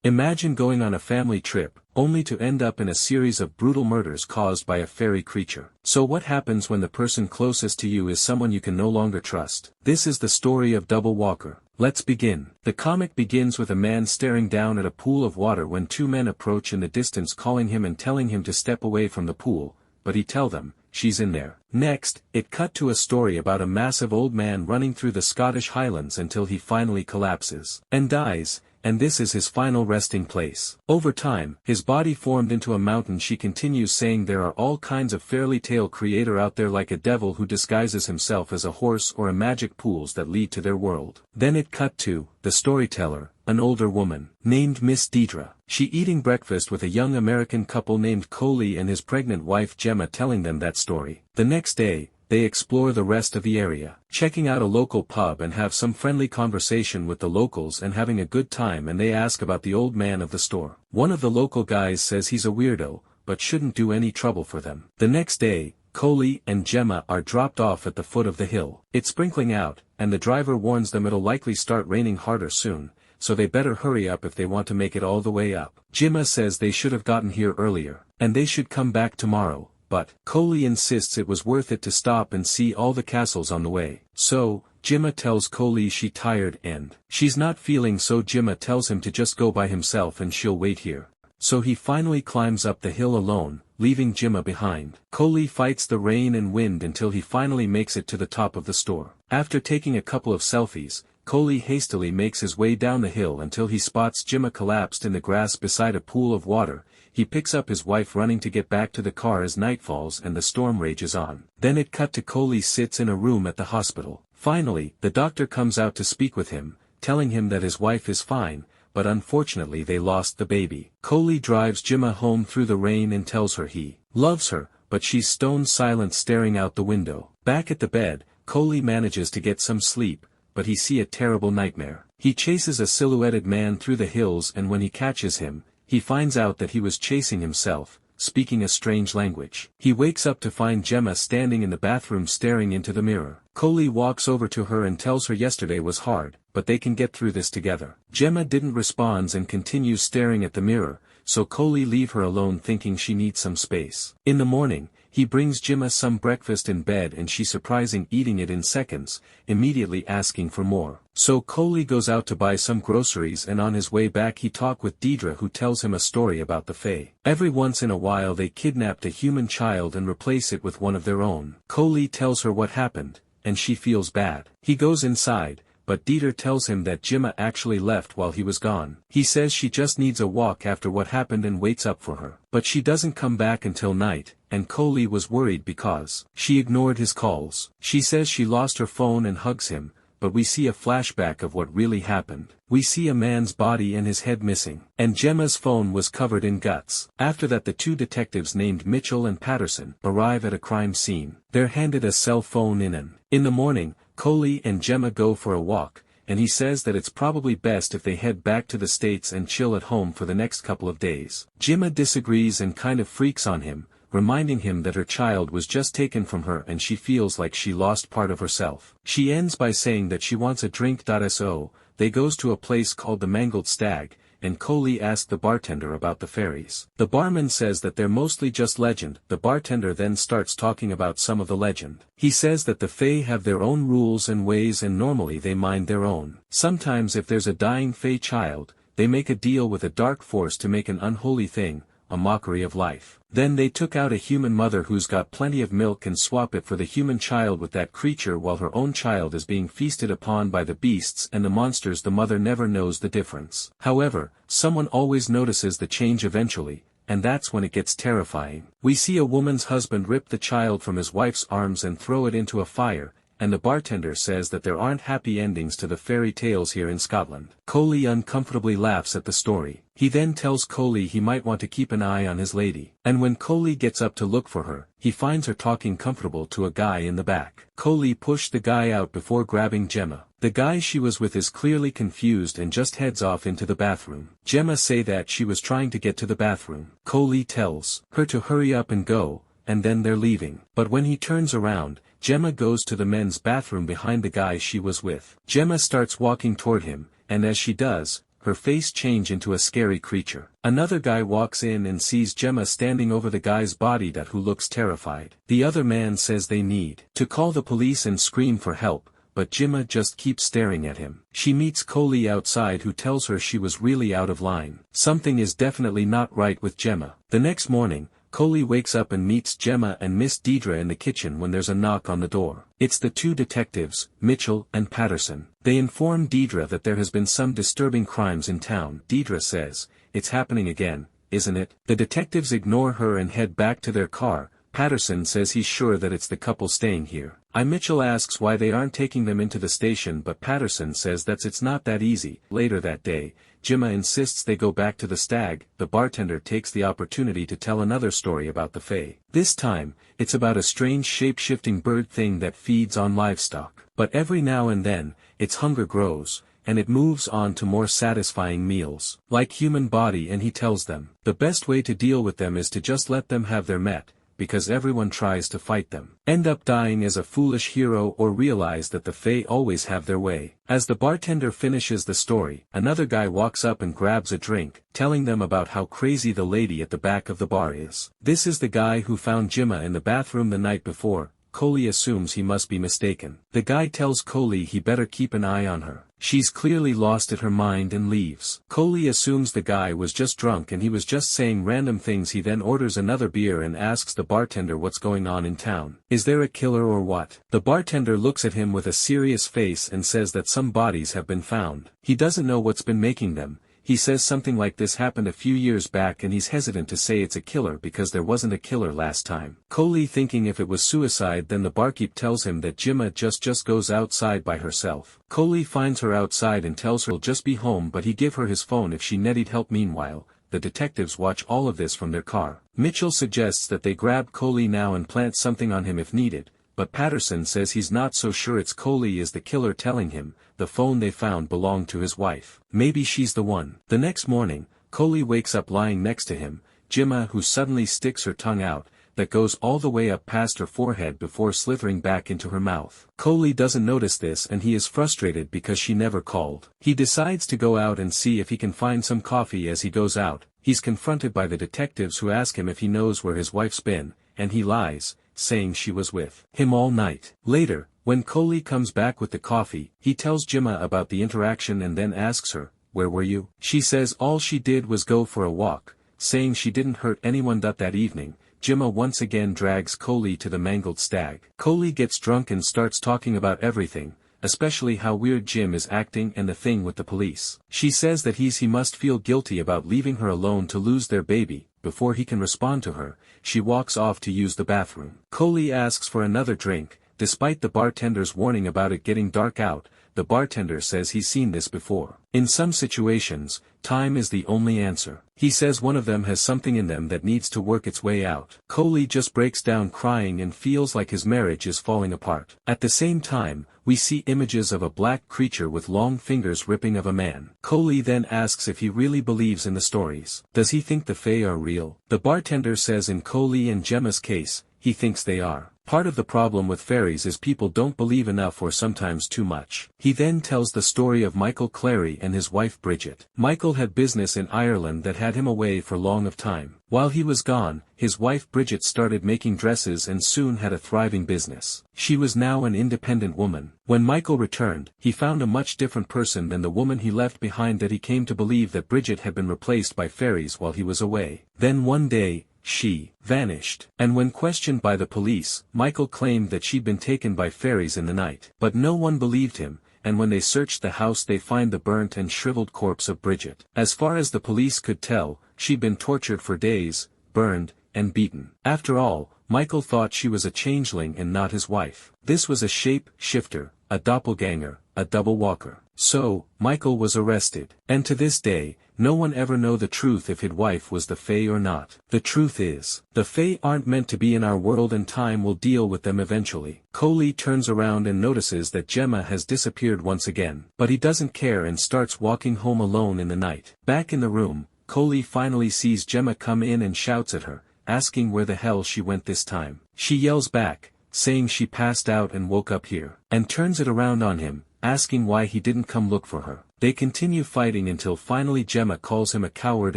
Imagine going on a family trip, only to end up in a series of brutal murders caused by a fairy creature. So what happens when the person closest to you is someone you can no longer trust? This is the story of Double Walker. Let's begin. The comic begins with a man staring down at a pool of water when two men approach in the distance, calling him and telling him to step away from the pool, but he tells them, "She's in there." Next, it cut to a story about a massive old man running through the Scottish Highlands until he finally collapses and dies, and this is his final resting place. Over time, his body formed into a mountain. She continues saying there are all kinds of fairy tale creator out there, like a devil who disguises himself as a horse or a magic pools that lead to their world. Then it cut to the storyteller, an older woman, named Miss Deidre. She eating breakfast with a young American couple named Coley and his pregnant wife Gemma, telling them that story. The next day, they explore the rest of the area, checking out a local pub and have some friendly conversation with the locals and having a good time, and they ask about the old man of the store. One of the local guys says he's a weirdo, but shouldn't do any trouble for them. The next day, Coley and Gemma are dropped off at the foot of the hill. It's sprinkling out, and the driver warns them it'll likely start raining harder soon, so they better hurry up if they want to make it all the way up. Gemma says they should have gotten here earlier, and they should come back tomorrow. But Coley insists it was worth it to stop and see all the castles on the way. So, Gemma tells Coley she's tired and she's not feeling, so Gemma tells him to just go by himself and she'll wait here. So he finally climbs up the hill alone, leaving Gemma behind. Coley fights the rain and wind until he finally makes it to the top of the store. After taking a couple of selfies, Coley hastily makes his way down the hill until he spots Gemma collapsed in the grass beside a pool of water. He picks up his wife running to get back to the car as night falls and the storm rages on. Then it cut to Coley sits in a room at the hospital. Finally, the doctor comes out to speak with him, telling him that his wife is fine, but unfortunately they lost the baby. Coley drives Gemma home through the rain and tells her he loves her, but she's stone silent, staring out the window. Back at the bed, Coley manages to get some sleep, but he sees a terrible nightmare. He chases a silhouetted man through the hills, and when he catches him, he finds out that he was chasing himself, speaking a strange language. He wakes up to find Gemma standing in the bathroom staring into the mirror. Coley walks over to her and tells her yesterday was hard, but they can get through this together. Gemma didn't respond and continues staring at the mirror, so Coley leaves her alone thinking she needs some space. In the morning, he brings Gemma some breakfast in bed and she's surprising eating it in seconds, immediately asking for more. So Coley goes out to buy some groceries, and on his way back he talks with Deidre, who tells him a story about the Fae. Every once in a while they kidnapped a human child and replace it with one of their own. Coley tells her what happened, and she feels bad. He goes inside, but Deidre tells him that Gemma actually left while he was gone. He says she just needs a walk after what happened and waits up for her. But she doesn't come back until night, and Coley was worried because she ignored his calls. She says she lost her phone and hugs him, but we see a flashback of what really happened. We see a man's body and his head missing, and Gemma's phone was covered in guts. After that, the two detectives named Mitchell and Patterson arrive at a crime scene. They're handed a cell phone in the morning, Coley and Gemma go for a walk, and he says that it's probably best if they head back to the States and chill at home for the next couple of days. Gemma disagrees and kind of freaks on him, reminding him that her child was just taken from her and she feels like she lost part of herself. She ends by saying that she wants a drink. So, they goes to a place called the Mangled Stag, and Coley asks the bartender about the fairies. The barman says that they're mostly just legend. The bartender then starts talking about some of the legend. He says that the Fae have their own rules and ways, and normally they mind their own. Sometimes if there's a dying Fae child, they make a deal with a dark force to make an unholy thing, a mockery of life. Then they took out a human mother who's got plenty of milk and swap it for the human child with that creature, while her own child is being feasted upon by the beasts and the monsters. The mother never knows the difference. However, someone always notices the change eventually, and that's when it gets terrifying. We see a woman's husband rip the child from his wife's arms and throw it into a fire, and the bartender says that there aren't happy endings to the fairy tales here in Scotland. Coley uncomfortably laughs at the story. He then tells Coley he might want to keep an eye on his lady. And when Coley gets up to look for her, he finds her talking comfortable to a guy in the back. Coley pushed the guy out before grabbing Gemma. The guy she was with is clearly confused and just heads off into the bathroom. Gemma say that she was trying to get to the bathroom. Coley tells her to hurry up and go, and then they're leaving. But when he turns around, Gemma goes to the men's bathroom behind the guy she was with. Gemma starts walking toward him, and as she does, her face change into a scary creature. Another guy walks in and sees Gemma standing over the guy's body that who looks terrified. The other man says they need to call the police and scream for help, but Gemma just keeps staring at him. She meets Coley outside who tells her she was really out of line. Something is definitely not right with Gemma. The next morning, Coley wakes up and meets Gemma and Miss Deidre in the kitchen when there's a knock on the door. It's the two detectives, Mitchell and Patterson. They inform Deidre that there has been some disturbing crimes in town. Deidre says, "It's happening again, isn't it?" The detectives ignore her and head back to their car. Patterson says he's sure that it's the couple staying here. Mitchell asks why they aren't taking them into the station, but Patterson says that it's not that easy. Later that day, Gemma insists they go back to the stag. The bartender takes the opportunity to tell another story about the Fae. This time, it's about a strange shape-shifting bird thing that feeds on livestock. But every now and then, its hunger grows, and it moves on to more satisfying meals. Like human body, and he tells them, the best way to deal with them is to just let them have their met, because everyone tries to fight them. End up dying as a foolish hero or realize that the Fae always have their way. As the bartender finishes the story, another guy walks up and grabs a drink, telling them about how crazy the lady at the back of the bar is. This is the guy who found Gemma in the bathroom the night before. Coley assumes he must be mistaken. The guy tells Coley he better keep an eye on her. She's clearly lost at her mind and leaves. Coley assumes the guy was just drunk and he was just saying random things. He then orders another beer and asks the bartender what's going on in town. Is there a killer or what? The bartender looks at him with a serious face and says that some bodies have been found. He doesn't know what's been making them. He says something like this happened a few years back and he's hesitant to say it's a killer because there wasn't a killer last time. Coley thinking if it was suicide, then the barkeep tells him that Gemma just goes outside by herself. Coley finds her outside and tells her he'll just be home, but he give her his phone if she needed help. Meanwhile, the detectives watch all of this from their car. Mitchell suggests that they grab Coley now and plant something on him if needed, but Patterson says he's not so sure it's Coley is the killer, telling him the phone they found belonged to his wife. Maybe she's the one. The next morning, Coley wakes up lying next to him, Gemma, who suddenly sticks her tongue out, that goes all the way up past her forehead before slithering back into her mouth. Coley doesn't notice this and he is frustrated because she never called. He decides to go out and see if he can find some coffee. As he goes out, he's confronted by the detectives who ask him if he knows where his wife's been, and he lies, saying she was with him all night. Later, when Coley comes back with the coffee, he tells Gemma about the interaction and then asks her, "Where were you?" She says all she did was go for a walk, saying she didn't hurt anyone that evening. Gemma once again drags Coley to the mangled stag. Coley gets drunk and starts talking about everything, especially how weird Jim is acting and the thing with the police. She says that he must feel guilty about leaving her alone to lose their baby. Before he can respond to her, she walks off to use the bathroom. Coley asks for another drink. Despite the bartender's warning about it getting dark out, the bartender says he's seen this before. In some situations, time is the only answer. He says one of them has something in them that needs to work its way out. Coley just breaks down crying and feels like his marriage is falling apart. At the same time, we see images of a black creature with long fingers ripping of a man. Coley then asks if he really believes in the stories. Does he think the Fae are real? The bartender says in Coley and Gemma's case, he thinks they are. Part of the problem with fairies is people don't believe enough or sometimes too much. He then tells the story of Michael Clary and his wife Bridget. Michael had business in Ireland that had him away for long of time. While he was gone, his wife Bridget started making dresses and soon had a thriving business. She was now an independent woman. When Michael returned, he found a much different person than the woman he left behind, that he came to believe that Bridget had been replaced by fairies while he was away. Then one day, she vanished, and when questioned by the police, Michael claimed that she'd been taken by fairies in the night. But no one believed him, and when they searched the house they find the burnt and shriveled corpse of Bridget. As far as the police could tell, she'd been tortured for days, burned, and beaten. After all, Michael thought she was a changeling and not his wife. This was a shape shifter, a doppelganger, a double walker. So, Michael was arrested. And to this day, no one ever know the truth if his wife was the Fae or not. The truth is, the Fae aren't meant to be in our world and time will deal with them eventually. Coley turns around and notices that Gemma has disappeared once again. But he doesn't care and starts walking home alone in the night. Back in the room, Coley finally sees Gemma come in and shouts at her, asking where the hell she went this time. She yells back, saying she passed out and woke up here, and turns it around on him, asking why he didn't come look for her. They continue fighting until finally Gemma calls him a coward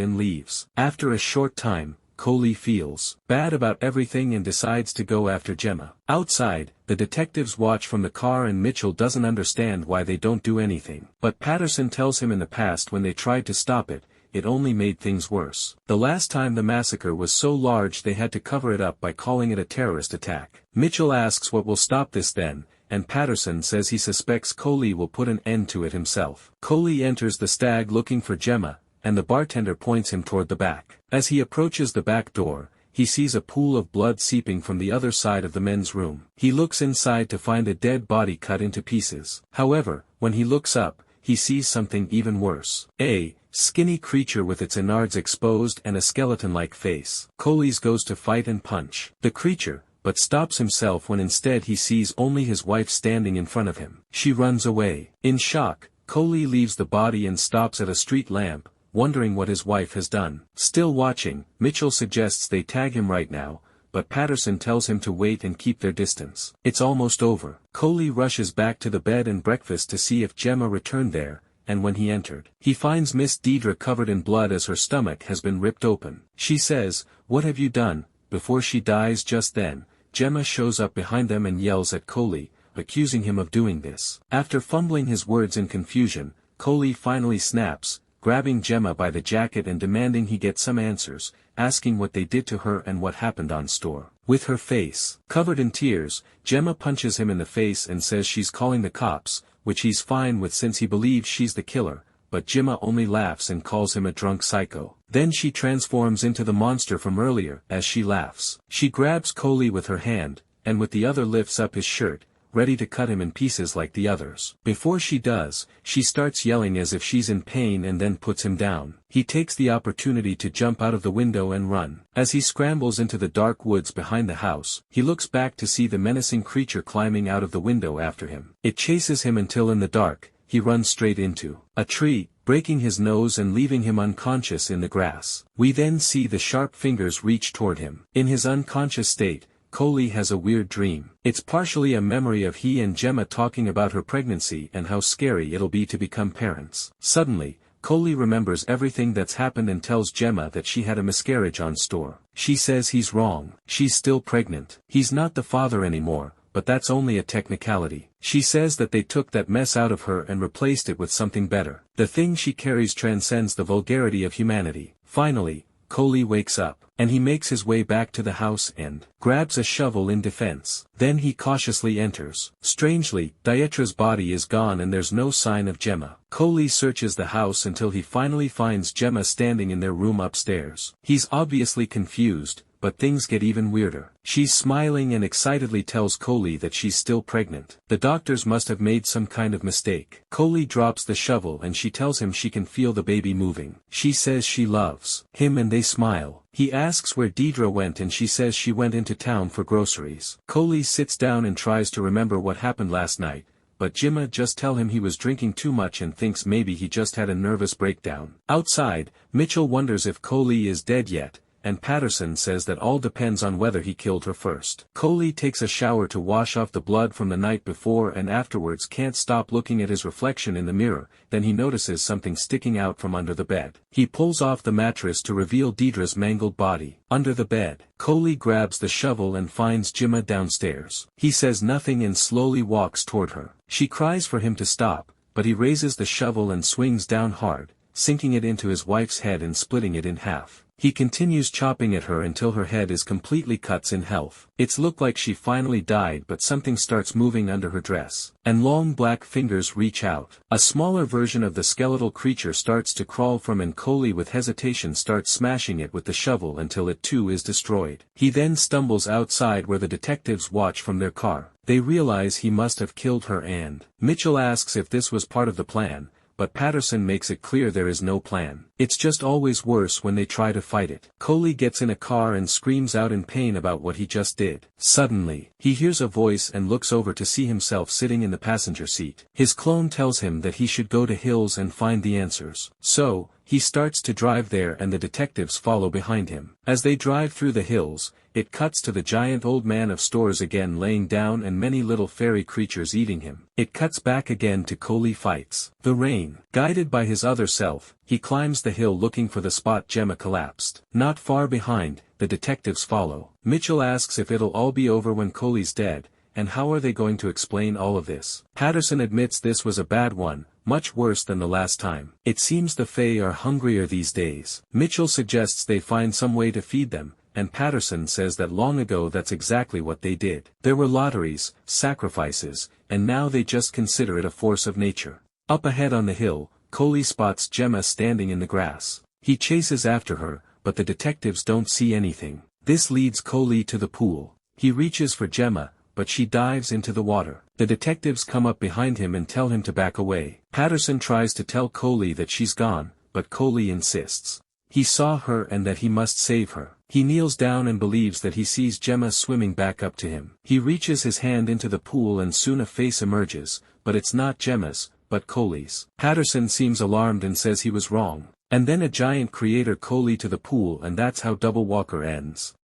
and leaves. After a short time, Coley feels bad about everything and decides to go after Gemma. Outside, the detectives watch from the car and Mitchell doesn't understand why they don't do anything. But Patterson tells him in the past when they tried to stop it, it only made things worse. The last time the massacre was so large they had to cover it up by calling it a terrorist attack. Mitchell asks what will stop this then, and Patterson says he suspects Coley will put an end to it himself. Coley enters the stag looking for Gemma, and the bartender points him toward the back. As he approaches the back door, he sees a pool of blood seeping from the other side of the men's room. He looks inside to find a dead body cut into pieces. However, when he looks up, he sees something even worse. A skinny creature with its innards exposed and a skeleton-like face. Coley goes to fight and punch the creature, but stops himself when instead he sees only his wife standing in front of him. She runs away. In shock, Coley leaves the body and stops at a street lamp, wondering what his wife has done. Still watching, Mitchell suggests they tag him right now, but Patterson tells him to wait and keep their distance. It's almost over. Coley rushes back to the bed and breakfast to see if Gemma returned there, and when he entered, he finds Miss Deidre covered in blood as her stomach has been ripped open. She says, "What have you done?" Before she dies just then, Gemma shows up behind them and yells at Coley, accusing him of doing this. After fumbling his words in confusion, Coley finally snaps, grabbing Gemma by the jacket and demanding he get some answers, asking what they did to her and what happened on store. With her face covered in tears, Gemma punches him in the face and says she's calling the cops, which he's fine with since he believes she's the killer, but Gemma only laughs and calls him a drunk psycho. Then she transforms into the monster from earlier. As she laughs, she grabs Coley with her hand, and with the other lifts up his shirt, ready to cut him in pieces like the others. Before she does, she starts yelling as if she's in pain and then puts him down. He takes the opportunity to jump out of the window and run. As he scrambles into the dark woods behind the house, he looks back to see the menacing creature climbing out of the window after him. It chases him until in the dark, he runs straight into a tree, breaking his nose and leaving him unconscious in the grass. We then see the sharp fingers reach toward him. In his unconscious state, Coley has a weird dream. It's partially a memory of he and Gemma talking about her pregnancy and how scary it'll be to become parents. Suddenly, Coley remembers everything that's happened and tells Gemma that she had a miscarriage on store. She says he's wrong. She's still pregnant. He's not the father anymore, but that's only a technicality. She says that they took that mess out of her and replaced it with something better. The thing she carries transcends the vulgarity of humanity. Finally, Coley wakes up, and he makes his way back to the house and grabs a shovel in defense. Then he cautiously enters. Strangely, Dietra's body is gone and there's no sign of Gemma. Coley searches the house until he finally finds Gemma standing in their room upstairs. He's obviously confused, but things get even weirder. She's smiling and excitedly tells Coley that she's still pregnant. The doctors must have made some kind of mistake. Coley drops the shovel and she tells him she can feel the baby moving. She says she loves him and they smile. He asks where Deidre went and she says she went into town for groceries. Coley sits down and tries to remember what happened last night, but Gemma just tells him he was drinking too much and thinks maybe he just had a nervous breakdown. Outside, Mitchell wonders if Coley is dead yet, and Patterson says that all depends on whether he killed her first. Coley takes a shower to wash off the blood from the night before and afterwards can't stop looking at his reflection in the mirror. Then he notices something sticking out from under the bed. He pulls off the mattress to reveal Deidre's mangled body. Under the bed, Coley grabs the shovel and finds Gemma downstairs. He says nothing and slowly walks toward her. She cries for him to stop, but he raises the shovel and swings down hard, sinking it into his wife's head and splitting it in half. He continues chopping at her until her head is completely cut in half. It's looked like she finally died, but something starts moving under her dress, and long black fingers reach out. A smaller version of the skeletal creature starts to crawl from, and Coley with hesitation starts smashing it with the shovel until it too is destroyed. He then stumbles outside where the detectives watch from their car. They realize he must have killed her and Mitchell asks if this was part of the plan, but Patterson makes it clear there is no plan. It's just always worse when they try to fight it. Coley gets in a car and screams out in pain about what he just did. Suddenly, he hears a voice and looks over to see himself sitting in the passenger seat. His clone tells him that he should go to Hills and find the answers. So, He starts to drive there and the detectives follow behind him. As they drive through the hills, it cuts to the giant old man of stores again laying down and many little fairy creatures eating him. It cuts back again to Coley fights the rain. Guided by his other self, he climbs the hill looking for the spot Gemma collapsed. Not far behind, the detectives follow. Mitchell asks if it'll all be over when Coley's dead, and how are they going to explain all of this? Patterson admits this was a bad one, much worse than the last time. It seems the Fae are hungrier these days. Mitchell suggests they find some way to feed them, and Patterson says that long ago that's exactly what they did. There were lotteries, sacrifices, and now they just consider it a force of nature. Up ahead on the hill, Coley spots Gemma standing in the grass. He chases after her, but the detectives don't see anything. This leads Coley to the pool. He reaches for Gemma, but she dives into the water. The detectives come up behind him and tell him to back away. Patterson tries to tell Coley that she's gone, but Coley insists. He saw her and that he must save her. He kneels down and believes that he sees Gemma swimming back up to him. He reaches his hand into the pool and soon a face emerges, but it's not Gemma's, but Coley's. Patterson seems alarmed and says he was wrong. And then a giant creator Coley to the pool and that's how Double Walker ends.